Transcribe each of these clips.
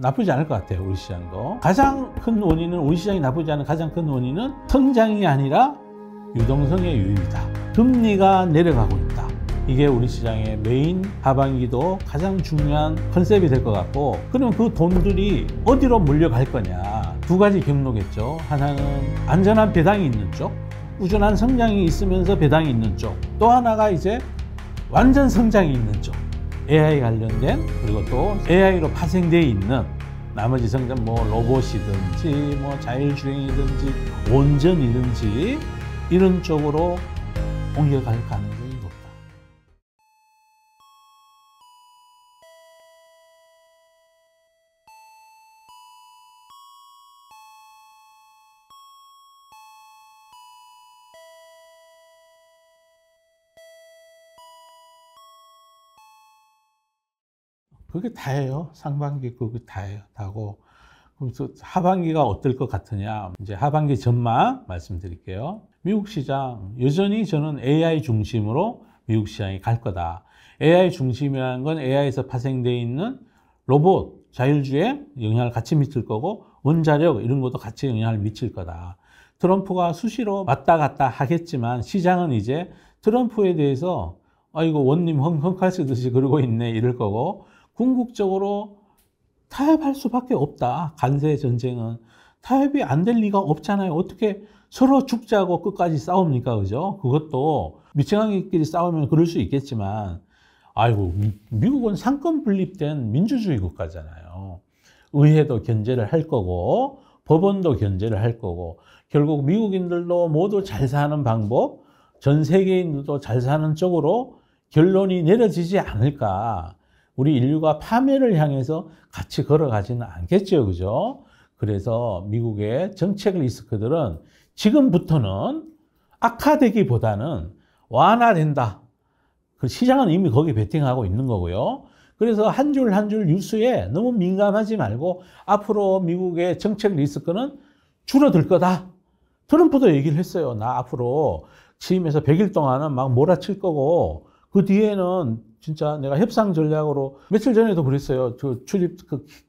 나쁘지 않을 것 같아요. 우리 시장도. 가장 큰 원인은, 우리 시장이 나쁘지 않은 가장 큰 원인은 성장이 아니라 유동성의 유입이다. 금리가 내려가고 있다. 이게 우리 시장의 메인 하반기도 가장 중요한 컨셉이 될 것 같고, 그러면 그 돈들이 어디로 몰려갈 거냐. 두 가지 경로겠죠. 하나는 안전한 배당이 있는 쪽, 꾸준한 성장이 있으면서 배당이 있는 쪽, 또 하나가 이제 완전 성장이 있는 쪽, AI 관련된, 그리고 또 AI로 파생되어 있는 나머지 성장, 뭐 로봇이든지 뭐 자율주행이든지 원전이든지 이런 쪽으로 옮겨갈 가능성이 높다. 그게 다예요. 상반기 그게 다예요. 다고. 그래서 하반기가 어떨 것 같으냐. 이제 하반기 전망 말씀드릴게요. 미국 시장 여전히 저는 AI 중심으로 미국 시장이 갈 거다. AI 중심이라는 건 AI에서 파생되어 있는 로봇, 자율주행 영향을 같이 미칠 거고, 원자력 이런 것도 같이 영향을 미칠 거다. 트럼프가 수시로 왔다 갔다 하겠지만 시장은 이제 트럼프에 대해서 이거 원님 헝컹 쓰듯이 그러고 있네 이럴 거고, 궁극적으로 타협할 수밖에 없다. 관세 전쟁은 타협이 안 될 리가 없잖아요. 어떻게 서로 죽자고 끝까지 싸웁니까? 그죠? 그것도 미친아이끼리 싸우면 그럴 수 있겠지만, 아이고, 미국은 상권 분립된 민주주의 국가잖아요. 의회도 견제를 할 거고, 법원도 견제를 할 거고, 결국 미국인들도 모두 잘 사는 방법, 전 세계인들도 잘 사는 쪽으로 결론이 내려지지 않을까. 우리 인류가 파멸을 향해서 같이 걸어가지는 않겠죠. 그죠? 그래서 미국의 정책 리스크들은 지금부터는 악화되기보다는 완화된다. 그 시장은 이미 거기 베팅하고 있는 거고요. 그래서 한 줄 한 줄 뉴스에 너무 민감하지 말고 앞으로 미국의 정책 리스크는 줄어들 거다. 트럼프도 얘기를 했어요. 나 앞으로 취임해서 100일 동안은 막 몰아칠 거고, 그 뒤에는 진짜 내가 협상 전략으로, 며칠 전에도 그랬어요. 출입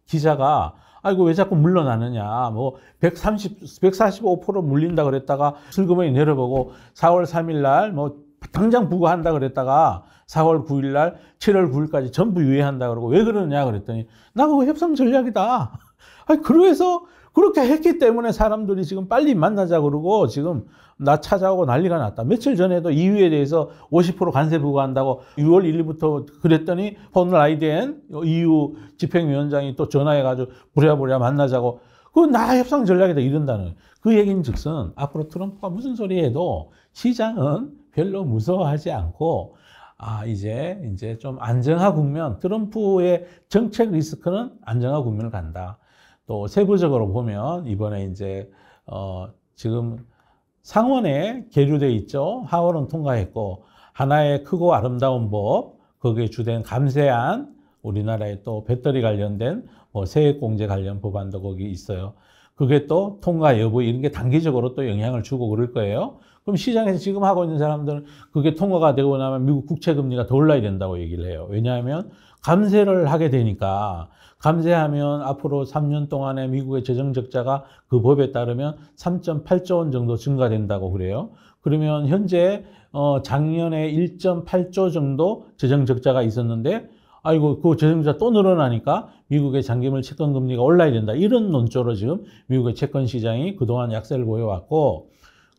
기자가, 아이고 왜 자꾸 물러나느냐, 뭐 145% 물린다 그랬다가 슬그머니 내려보고 4월 3일 날 뭐 당장 부과한다 그랬다가 4월 9일 날 7월 9일까지 전부 유예한다 그러고, 왜 그러느냐 그랬더니 나 그거 협상 전략이다. 아니 그래서 그렇게 했기 때문에 사람들이 지금 빨리 만나자 그러고 지금 나 찾아오고 난리가 났다. 며칠 전에도 EU에 대해서 50% 관세 부과한다고 6월 1일부터 그랬더니 폰 라이덴 EU 집행위원장이 또 전화해가지고 부랴부랴 만나자고, 그건 나 협상 전략이다 이런다는, 그 얘기는 즉슨 앞으로 트럼프가 무슨 소리 해도 시장은 별로 무서워하지 않고, 이제 좀 안정화 국면, 트럼프의 정책 리스크는 안정화 국면을 간다. 또 세부적으로 보면 이번에 이제 지금 상원에 계류돼 있죠. 하원은 통과했고, 하나의 크고 아름다운 법, 거기에 주된 감세안, 우리나라의 또 배터리 관련된 뭐 세액공제 관련 법안도 거기 있어요. 그게 또 통과 여부 이런 게 단기적으로 또 영향을 주고 그럴 거예요. 그럼 시장에서 지금 하고 있는 사람들은 그게 통과가 되고 나면 미국 국채금리가 더 올라야 된다고 얘기를 해요. 왜냐하면 감세를 하게 되니까, 감세하면 앞으로 3년 동안에 미국의 재정 적자가 그 법에 따르면 3.8조 원 정도 증가된다고 그래요. 그러면 현재 작년에 1.8조 정도 재정 적자가 있었는데, 아이고 그 재정 적자 또 늘어나니까 미국의 장기물 채권 금리가 올라야 된다. 이런 논조로 지금 미국의 채권 시장이 그동안 약세를 보여왔고,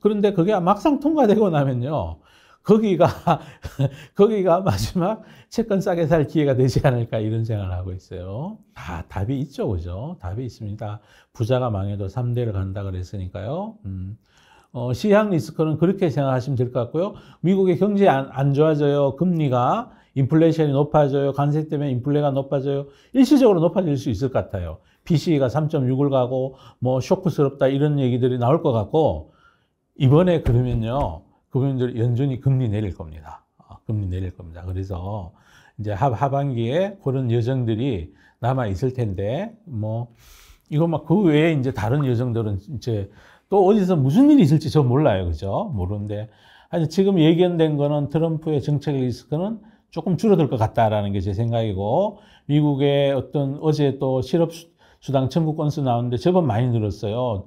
그런데 그게 막상 통과되고 나면요, 거기가 마지막 채권 싸게 살 기회가 되지 않을까 이런 생각을 하고 있어요. 답이 있죠. 그죠? 답이 있습니다. 부자가 망해도 3대를 간다 그랬으니까요. 시향 리스크는 그렇게 생각하시면 될 것 같고요. 미국의 경제 안 좋아져요. 금리가, 인플레이션이 높아져요. 관세 때문에 인플레가 높아져요. 일시적으로 높아질 수 있을 것 같아요. PCE가 3.6을 가고 뭐 쇼크스럽다 이런 얘기들이 나올 것 같고, 이번에 그러면요, 그분들 연준이 금리 내릴 겁니다. 금리 내릴 겁니다. 그래서 이제 하반기에 그런 여정들이 남아 있을 텐데, 뭐 이거 막 그 외에 이제 다른 여정들은 이제 또 어디서 무슨 일이 있을지 저 몰라요. 그죠? 모르는데, 아니 지금 예견된 거는 트럼프의 정책 리스크는 조금 줄어들 것 같다라는 게 제 생각이고, 미국의 어떤 어제 또 주당 청구 건수 나오는데 제법 많이 늘었어요.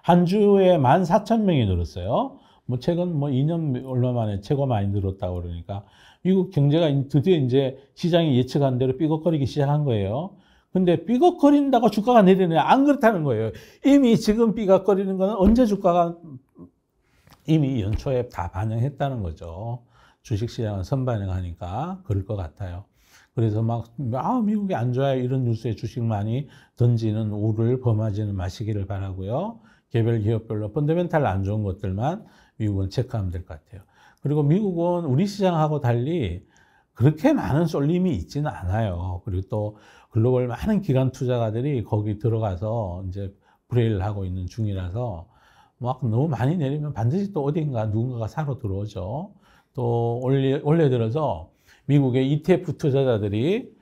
한 주에 14,000명이 늘었어요. 뭐 최근 뭐 2년 얼마 만에 최고 많이 늘었다고 그러니까 미국 경제가 드디어 이제 시장이 예측한 대로 삐걱거리기 시작한 거예요. 근데 삐걱거린다고 주가가 내리네. 안 그렇다는 거예요. 이미 지금 삐걱거리는 거는 언제 주가가 이미 연초에 다 반영했다는 거죠. 주식시장은 선반영하니까 그럴 것 같아요. 그래서 막 미국이 안 좋아요 이런 뉴스에 주식 많이 던지는 우를 범하지는 마시기를 바라고요. 개별 기업별로 펀더멘탈 안 좋은 것들만 미국은 체크하면 될 것 같아요. 그리고 미국은 우리 시장하고 달리 그렇게 많은 쏠림이 있지는 않아요. 그리고 또 글로벌 많은 기관 투자가들이 거기 들어가서 이제 플레이를 하고 있는 중이라서 막 너무 많이 내리면 반드시 또 어딘가 누군가가 사러 들어오죠. 또 올해 들어서 미국의 ETF 투자자들이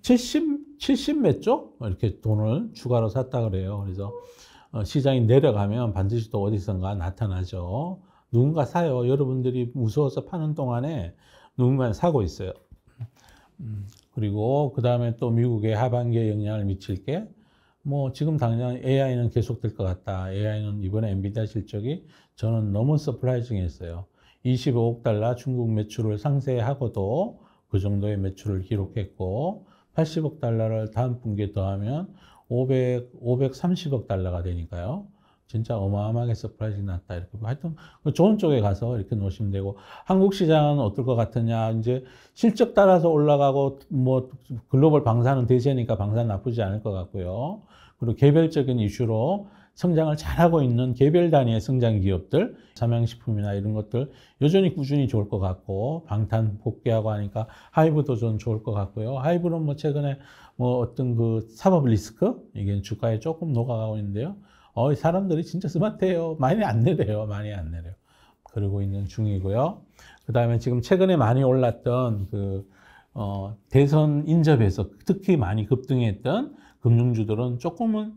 70 몇 조? 이렇게 돈을 추가로 샀다 그래요. 그래서 시장이 내려가면 반드시 또 어디선가 나타나죠. 누군가 사요. 여러분들이 무서워서 파는 동안에 누군가 사고 있어요. 그리고 그 다음에 또 미국의 하반기에 영향을 미칠 게 뭐 지금 당장 AI는 계속될 것 같다. AI는 이번에 엔비디아 실적이 저는 너무 서프라이징했어요. 25억 달러 중국 매출을 상쇄하고도 그 정도의 매출을 기록했고 80억 달러를 다음 분기에 더하면 530억 달러가 되니까요. 진짜 어마어마하게 서프라이징 났다. 이렇게 하여튼 좋은 쪽에 가서 이렇게 놓으시면 되고 한국 시장은 어떨 것 같으냐. 이제 실적 따라서 올라가고 뭐 글로벌 방사는 대세니까 방사는 나쁘지 않을 것 같고요. 그리고 개별적인 이슈로 성장을 잘하고 있는 개별 단위의 성장 기업들, 삼양식품이나 이런 것들 여전히 꾸준히 좋을 것 같고 방탄 복귀하고 하니까 하이브도 좀 좋을 것 같고요. 하이브는 뭐 최근에 뭐 어떤 그 사법 리스크 이게 주가에 조금 녹아가고 있는데요. 사람들이 진짜 스마트해요. 많이 안 내려요. 많이 안 내려요. 그러고 있는 중이고요. 그 다음에 지금 최근에 많이 올랐던 대선 인접에서 특히 많이 급등했던 금융주들은 조금은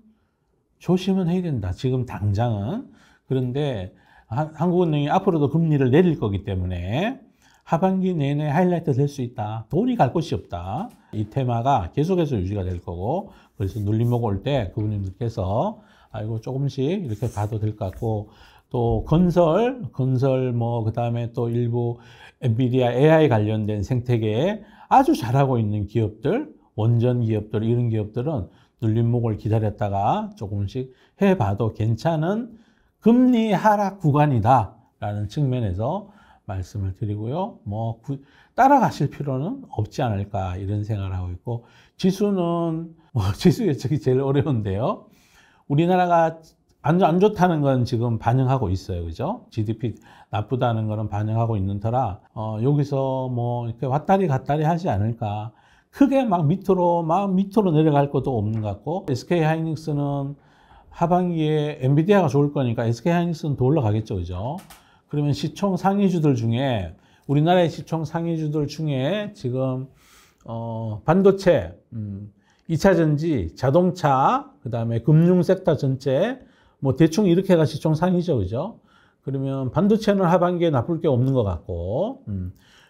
조심은 해야 된다. 지금 당장은. 그런데 한국은행이 앞으로도 금리를 내릴 거기 때문에 하반기 내내 하이라이트 될 수 있다. 돈이 갈 곳이 없다. 이 테마가 계속해서 유지가 될 거고 그래서 눌림목 올 때 그분님들께서 아이고 조금씩 이렇게 봐도 될 것 같고 또 건설 뭐 그다음에 또 일부 엔비디아 AI 관련된 생태계에 아주 잘하고 있는 기업들 원전 기업들 이런 기업들은 눌림목을 기다렸다가 조금씩 해봐도 괜찮은 금리 하락 구간이다라는 측면에서 말씀을 드리고요. 뭐 따라가실 필요는 없지 않을까 이런 생각을 하고 있고 지수는 지수 예측이 제일 어려운데요. 우리나라가 안 좋다는 건 지금 반영하고 있어요. 그죠? GDP 나쁘다는 거는 반영하고 있는 터라 여기서 뭐 이렇게 왔다리 갔다리 하지 않을까. 크게 막 밑으로 내려갈 것도 없는 것 같고 SK 하이닉스는 하반기에 엔비디아가 좋을 거니까 SK 하이닉스는 더 올라가겠죠. 그죠? 그러면 시총 상위주들 중에 우리나라의 시총 상위주들 중에 지금 반도체, 2차 전지, 자동차, 그다음에 금융 섹터 전체 뭐 대충 이렇게가 시총 상위죠. 그죠? 그러면 반도체는 하반기에 나쁠 게 없는 것 같고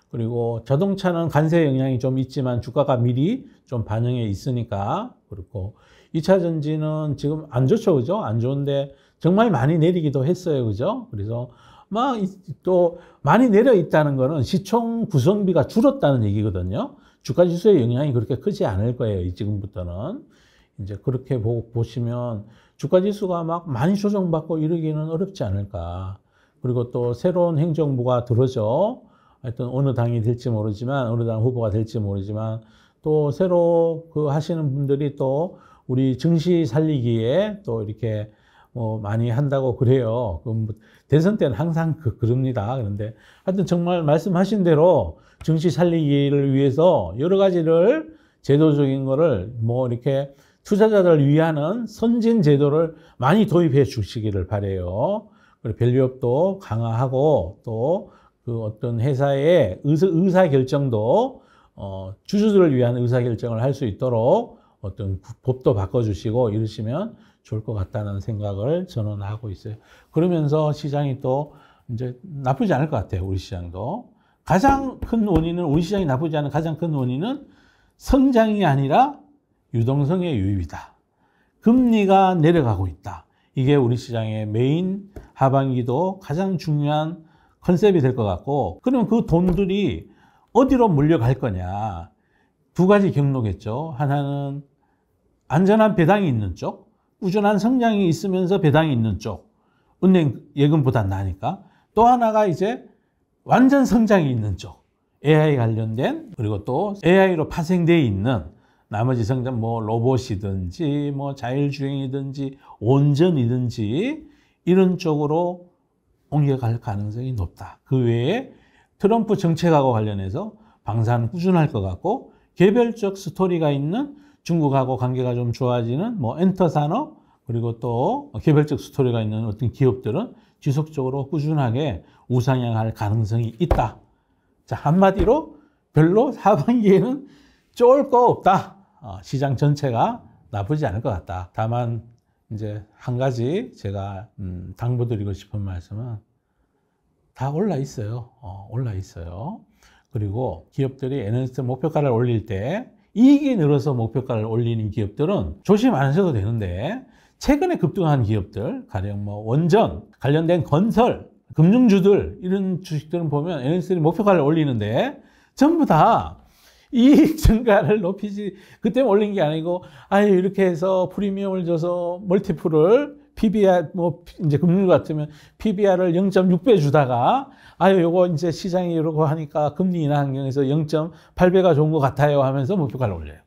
그리고 자동차는 관세 영향이 좀 있지만 주가가 미리 좀 반영해 있으니까 그렇고 2차 전지는 지금 안 좋죠. 그죠? 안 좋은데 정말 많이 내리기도 했어요. 그죠? 그래서 막 또 많이 내려 있다는 거는 시총 구성비가 줄었다는 얘기거든요. 주가 지수의 영향이 그렇게 크지 않을 거예요. 지금부터는. 이제 그렇게 보시면 주가 지수가 막 많이 조정받고 이러기는 어렵지 않을까. 그리고 또 새로운 행정부가 들어죠. 하여튼 어느 당이 될지 모르지만 어느 당 후보가 될지 모르지만 또 새로 하시는 분들이 또 우리 증시 살리기에 또 이렇게 뭐 많이 한다고 그래요. 대선 때는 항상 그럽니다. 그런데 하여튼 정말 말씀하신 대로 증시 살리기를 위해서 여러 가지를 제도적인 거를 뭐 이렇게 투자자들을 위하는 선진 제도를 많이 도입해 주시기를 바라요. 그리고 밸류업도 강화하고 또 그 어떤 회사의 의사 결정도 주주들을 위한 의사 결정을 할 수 있도록 어떤 법도 바꿔주시고 이러시면 좋을 것 같다는 생각을 저는 하고 있어요. 그러면서 시장이 또 이제 나쁘지 않을 것 같아요. 우리 시장도. 가장 큰 원인은 우리 시장이 나쁘지 않은 가장 큰 원인은 성장이 아니라 유동성의 유입이다. 금리가 내려가고 있다. 이게 우리 시장의 메인 하반기도 가장 중요한 컨셉이 될 것 같고, 그러면 그 돈들이 어디로 물려갈 거냐. 두 가지 경로겠죠. 하나는 안전한 배당이 있는 쪽, 꾸준한 성장이 있으면서 배당이 있는 쪽, 은행 예금보다 나니까. 또 하나가 이제 완전 성장이 있는 쪽, AI 관련된, 그리고 또 AI로 파생되어 있는 나머지 성장, 뭐 로봇이든지 뭐 자율주행이든지 온전이든지 이런 쪽으로 옮겨갈 가능성이 높다. 그 외에 트럼프 정책하고 관련해서 방사는 꾸준할 것 같고, 개별적 스토리가 있는 중국하고 관계가 좀 좋아지는 뭐 엔터 산업, 그리고 또 개별적 스토리가 있는 어떤 기업들은 지속적으로 꾸준하게 우상향할 가능성이 있다. 자, 한마디로 별로 하반기에는 좋을 거 없다. 시장 전체가 나쁘지 않을 것 같다. 다만 이제 한 가지 제가 당부드리고 싶은 말씀은 다 올라 있어요. 올라 있어요. 그리고 기업들이 애널리스트 목표가를 올릴 때 이익이 늘어서 목표가를 올리는 기업들은 조심 안 하셔도 되는데, 최근에 급등한 기업들, 가령 뭐 원전 관련된 건설, 금융주들 이런 주식들은 보면 애널리스트들이 목표가를 올리는데 전부 다 이익 증가를 높이지, 그때 올린 게 아니고, 아유, 이렇게 해서 프리미엄을 줘서 멀티플을 PBR, 뭐, 이제 금융 같으면 PBR을 0.6배 주다가, 아유, 요거 이제 시장이 이러고 하니까 금리 인하 환경에서 0.8배가 좋은 것 같아요 하면서 목표가를 올려요.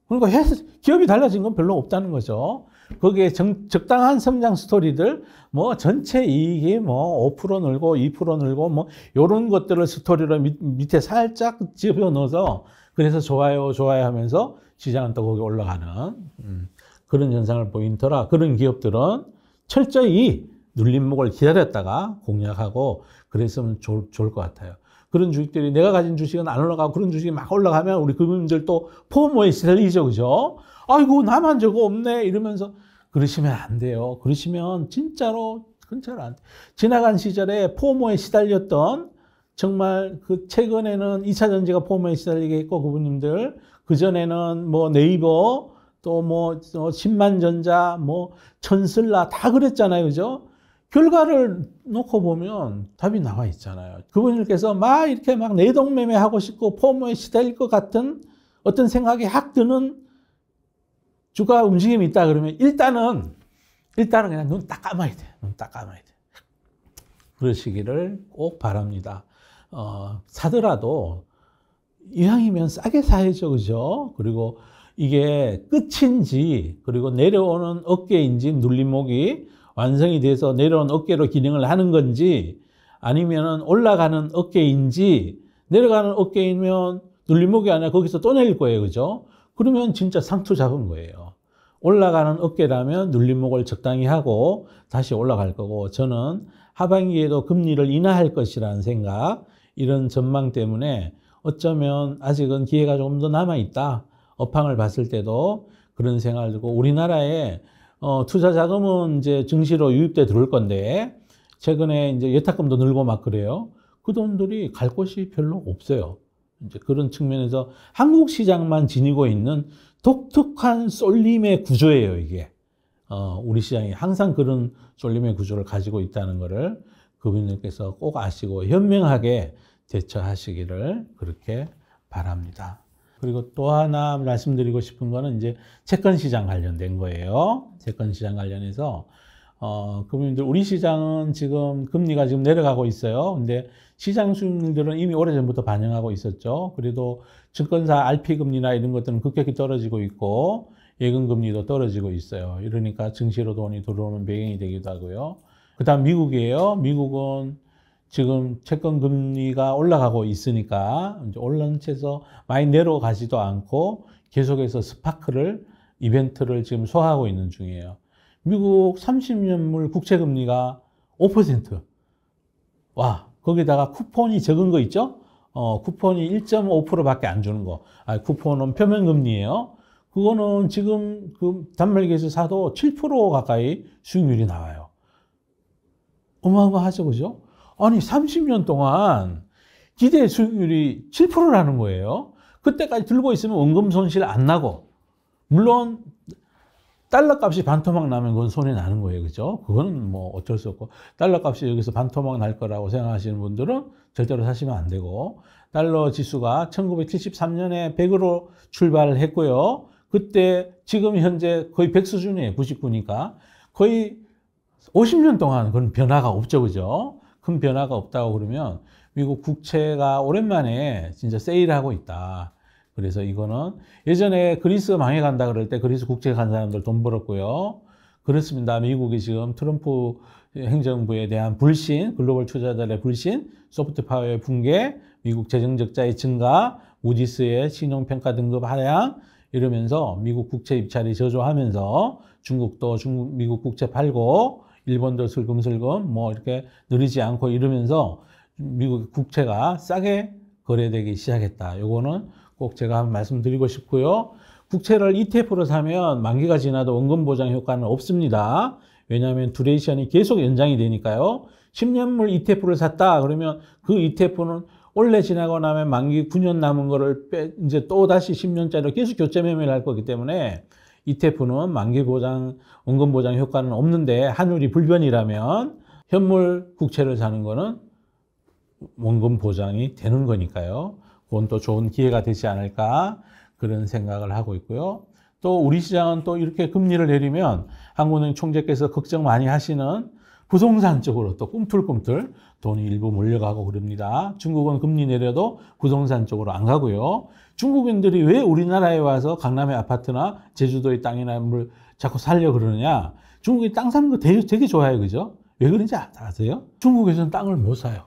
그러니까 기업이 달라진 건 별로 없다는 거죠. 거기에 적당한 성장 스토리들, 뭐 전체 이익이 뭐 5% 늘고 2% 늘고 뭐 요런 것들을 스토리로 밑에 살짝 집어 넣어서, 그래서 좋아요 좋아요 하면서 시장은 또 거기 올라가는 그런 현상을 보이더라. 그런 기업들은 철저히 눌림목을 기다렸다가 공략하고 그랬으면 좋을 것 같아요. 그런 주식들이, 내가 가진 주식은 안 올라가고 그런 주식이 막 올라가면 우리 금융들 또 포모에 시달리죠. 그죠? 아이고, 나만 저거 없네 이러면서 그러시면 안 돼요. 그러시면 진짜로 안 돼. 지나간 시절에 포모에 시달렸던, 정말 그 최근에는 2차 전지가 포모에 시달리게 했고, 그분님들 그전에는 뭐 네이버, 또 뭐 신만전자, 뭐 천슬라 다 그랬잖아요. 그죠? 결과를 놓고 보면 답이 나와 있잖아요. 그분들께서 막 이렇게 막 내동매매 하고 싶고 포모에 시달릴 것 같은 어떤 생각이 확 드는 주가 움직임이 있다 그러면 일단은 그냥 눈 딱 감아야 돼. 눈 딱 감아야 돼. 그러시기를 꼭 바랍니다. 사더라도 이왕이면 싸게 사야죠. 그죠? 그리고 이게 끝인지, 그리고 내려오는 어깨인지, 눌림목이 완성이 돼서 내려온 어깨로 기능을 하는 건지, 아니면은 올라가는 어깨인지, 내려가는 어깨이면 눌림목이 아니라 거기서 또 내릴 거예요. 그죠? 그러면 진짜 상투 잡은 거예요. 올라가는 어깨라면 눌림목을 적당히 하고 다시 올라갈 거고, 저는 하반기에도 금리를 인하할 것이라는 생각, 이런 전망 때문에 어쩌면 아직은 기회가 조금 더 남아있다. 업황을 봤을 때도 그런 생각을 들고, 우리나라에 투자 자금은 이제 증시로 유입돼 들어올 건데, 최근에 이제 예탁금도 늘고 막 그래요. 그 돈들이 갈 곳이 별로 없어요. 이제 그런 측면에서 한국 시장만 지니고 있는 독특한 쏠림의 구조예요, 이게. 우리 시장이 항상 그런 쏠림의 구조를 가지고 있다는 것을 그분들께서 꼭 아시고 현명하게 대처하시기를 그렇게 바랍니다. 그리고 또 하나 말씀드리고 싶은 거는 이제 채권 시장 관련된 거예요. 채권 시장 관련해서 그분들, 우리 시장은 지금 금리가 지금 내려가고 있어요. 근데 시장 수익률들은 이미 오래전부터 반영하고 있었죠. 그래도 증권사 RP 금리나 이런 것들은 급격히 떨어지고 있고 예금 금리도 떨어지고 있어요. 이러니까 증시로 돈이 들어오는 배경이 되기도 하고요. 그다음 미국이에요. 미국은 지금 채권 금리가 올라가고 있으니까 이제 올라온 채에서 많이 내려가지도 않고 계속해서 스파크를, 이벤트를 지금 소화하고 있는 중이에요. 미국 30년물 국채 금리가 5%. 와, 거기다가 쿠폰이 적은 거 있죠? 쿠폰이 1.5%밖에 안 주는 거. 쿠폰은 표면 금리예요. 그거는 지금 그 단말기에서 사도 7% 가까이 수익률이 나와요. 어마어마하죠, 그죠? 아니, 30년 동안 기대 수익률이 7%라는 거예요. 그때까지 들고 있으면 원금 손실 안 나고, 물론 달러 값이 반토막 나면 그건 손해 나는 거예요. 그죠? 그거는 뭐 어쩔 수 없고, 달러 값이 여기서 반토막 날 거라고 생각하시는 분들은 절대로 사시면 안 되고, 달러 지수가 1973년에 100으로 출발을 했고요. 그때 지금 현재 거의 100 수준이에요. 99니까. 거의 50년 동안 그런 변화가 없죠. 그죠? 큰 변화가 없다고 그러면 미국 국채가 오랜만에 진짜 세일하고 있다. 그래서 이거는 예전에 그리스 망해간다 그럴 때 그리스 국채 간 사람들 돈 벌었고요. 그렇습니다. 미국이 지금 트럼프 행정부에 대한 불신, 글로벌 투자자들의 불신, 소프트 파워의 붕괴, 미국 재정 적자의 증가, 무디스의 신용평가 등급 하향 이러면서 미국 국채 입찰이 저조하면서 중국도 미국 국채 팔고 일본도 슬금슬금 뭐 이렇게 느리지 않고 이러면서 미국 국채가 싸게 거래되기 시작했다. 요거는 꼭 제가 한번 말씀드리고 싶고요. 국채를 ETF로 사면 만기가 지나도 원금 보장 효과는 없습니다. 왜냐하면 두레이션이 계속 연장이 되니까요. 10년물 ETF를 샀다 그러면 그 ETF는 올해 지나고 나면 만기 9년 남은 거를 이제 또 다시 10년짜리로 계속 교체 매매를 할 거기 때문에 ETF는 만기 보장, 원금 보장 효과는 없는데 환율이 불변이라면 현물 국채를 사는 거는 원금 보장이 되는 거니까요. 그건 또 좋은 기회가 되지 않을까 그런 생각을 하고 있고요. 또 우리 시장은 또 이렇게 금리를 내리면 한국은행 총재께서 걱정 많이 하시는 부동산 쪽으로 또 꿈틀꿈틀 돈이 일부 몰려가고 그럽니다. 중국은 금리 내려도 부동산 쪽으로 안 가고요. 중국인들이 왜 우리나라에 와서 강남의 아파트나 제주도의 땅이나 뭘 자꾸 살려 그러느냐. 중국이 땅 사는 거 되게 좋아해요. 그죠? 왜 그런지 아세요? 중국에서는 땅을 못 사요.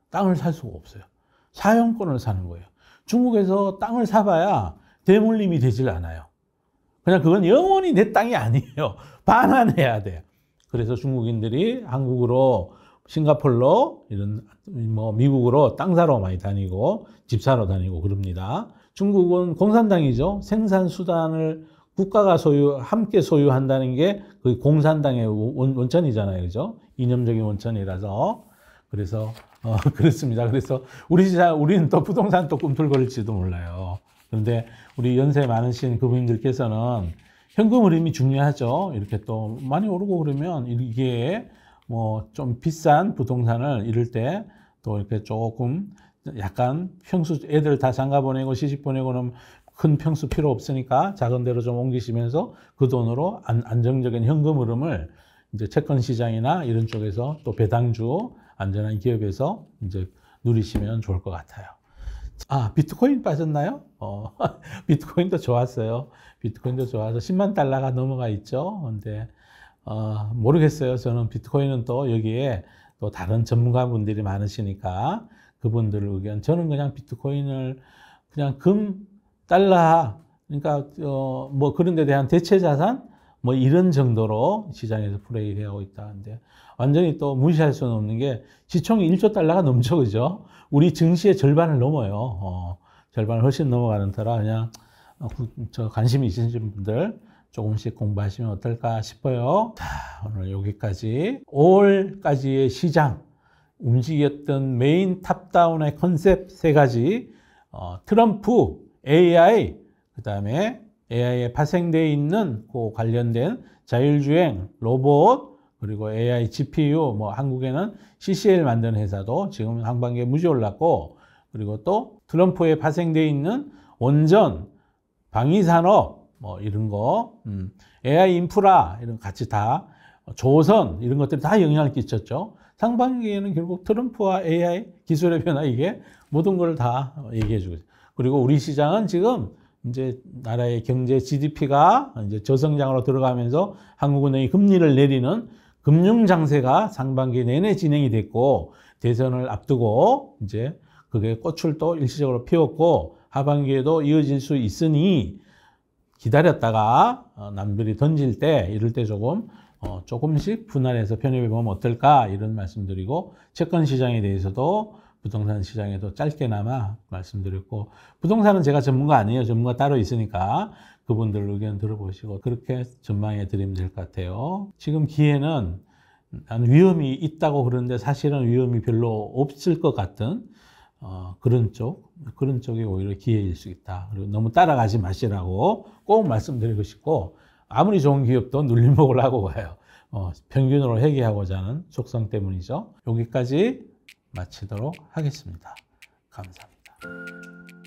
땅을 살 수가 없어요. 사용권을 사는 거예요. 중국에서 땅을 사봐야 대물림이 되질 않아요. 그냥 그건 영원히 내 땅이 아니에요. 반환해야 돼요. 그래서 중국인들이 한국으로, 싱가폴로, 이런, 뭐, 미국으로 땅 사러 많이 다니고, 집 사러 다니고 그럽니다. 중국은 공산당이죠. 생산 수단을 국가가 함께 소유한다는 게 그 공산당의 원천이잖아요. 그죠? 이념적인 원천이라서. 그래서, 그렇습니다. 그래서 우리는 또 부동산 또 꿈틀거릴지도 몰라요. 그런데 우리 연세 많으신 그분들께서는 현금 흐름이 중요하죠. 이렇게 또 많이 오르고 그러면 이게 뭐 좀 비싼 부동산을 이럴 때 또 이렇게 조금 약간 평수 애들 다 장가 보내고 시집 보내고는 큰 평수 필요 없으니까 작은 데로 좀 옮기시면서 그 돈으로 안정적인 현금 흐름을 이제 채권 시장이나 이런 쪽에서 또 배당주 안전한 기업에서 이제 누리시면 좋을 것 같아요. 아, 비트코인 빠졌나요? 비트코인도 좋았어요. 비트코인도 좋아서 10만 달러가 넘어가 있죠. 근데, 모르겠어요. 저는 비트코인은 또 여기에 또 다른 전문가분들이 많으시니까 그분들 의견. 저는 그냥 비트코인을 그냥 달러, 그러니까, 뭐 그런 데 대한 대체 자산? 뭐 이런 정도로 시장에서 플레이하고 있다는데 완전히 또 무시할 수는 없는 게 시총이 1조 달러가 넘죠. 그죠? 우리 증시의 절반을 넘어요. 절반을 훨씬 넘어가는 터라 그냥 저 관심이 있으신 분들 조금씩 공부하시면 어떨까 싶어요. 자, 오늘 여기까지 5월까지의 시장 움직였던 메인 탑다운의 컨셉 3가지 트럼프, AI, 그 다음에 AI에 파생되어 있는 그 관련된 자율주행, 로봇, 그리고 AI GPU, 뭐 한국에는 CCL 만드는 회사도 지금 상반기에 무지 올랐고, 그리고 또 트럼프에 파생되어 있는 원전, 방위산업, 뭐 이런 거, AI 인프라, 이런 같이 다, 조선, 이런 것들이 다 영향을 끼쳤죠. 상반기에는 결국 트럼프와 AI 기술의 변화, 이게 모든 걸 다 얘기해 주고 있어요. 그리고 우리 시장은 지금 이제 나라의 경제 GDP가 이제 저성장으로 들어가면서 한국은행이 금리를 내리는 금융 장세가 상반기 내내 진행이 됐고, 대선을 앞두고 이제 그게 꽃을 또 일시적으로 피웠고, 하반기에도 이어질 수 있으니 기다렸다가 남들이 던질 때, 이럴 때 조금씩 분할해서 편입해 보면 어떨까 이런 말씀드리고, 채권 시장에 대해서도 부동산 시장에도 짧게나마 말씀드렸고, 부동산은 제가 전문가 아니에요. 전문가 따로 있으니까 그분들 의견 들어보시고 그렇게 전망해 드리면 될 것 같아요. 지금 기회는 위험이 있다고 그러는데 사실은 위험이 별로 없을 것 같은 그런 쪽이 오히려 기회일 수 있다. 그리고 너무 따라가지 마시라고 꼭 말씀드리고 싶고, 아무리 좋은 기업도 눌림목을 하고 가요. 평균으로 회귀하고자 하는 속성 때문이죠. 여기까지 마치도록 하겠습니다. 감사합니다.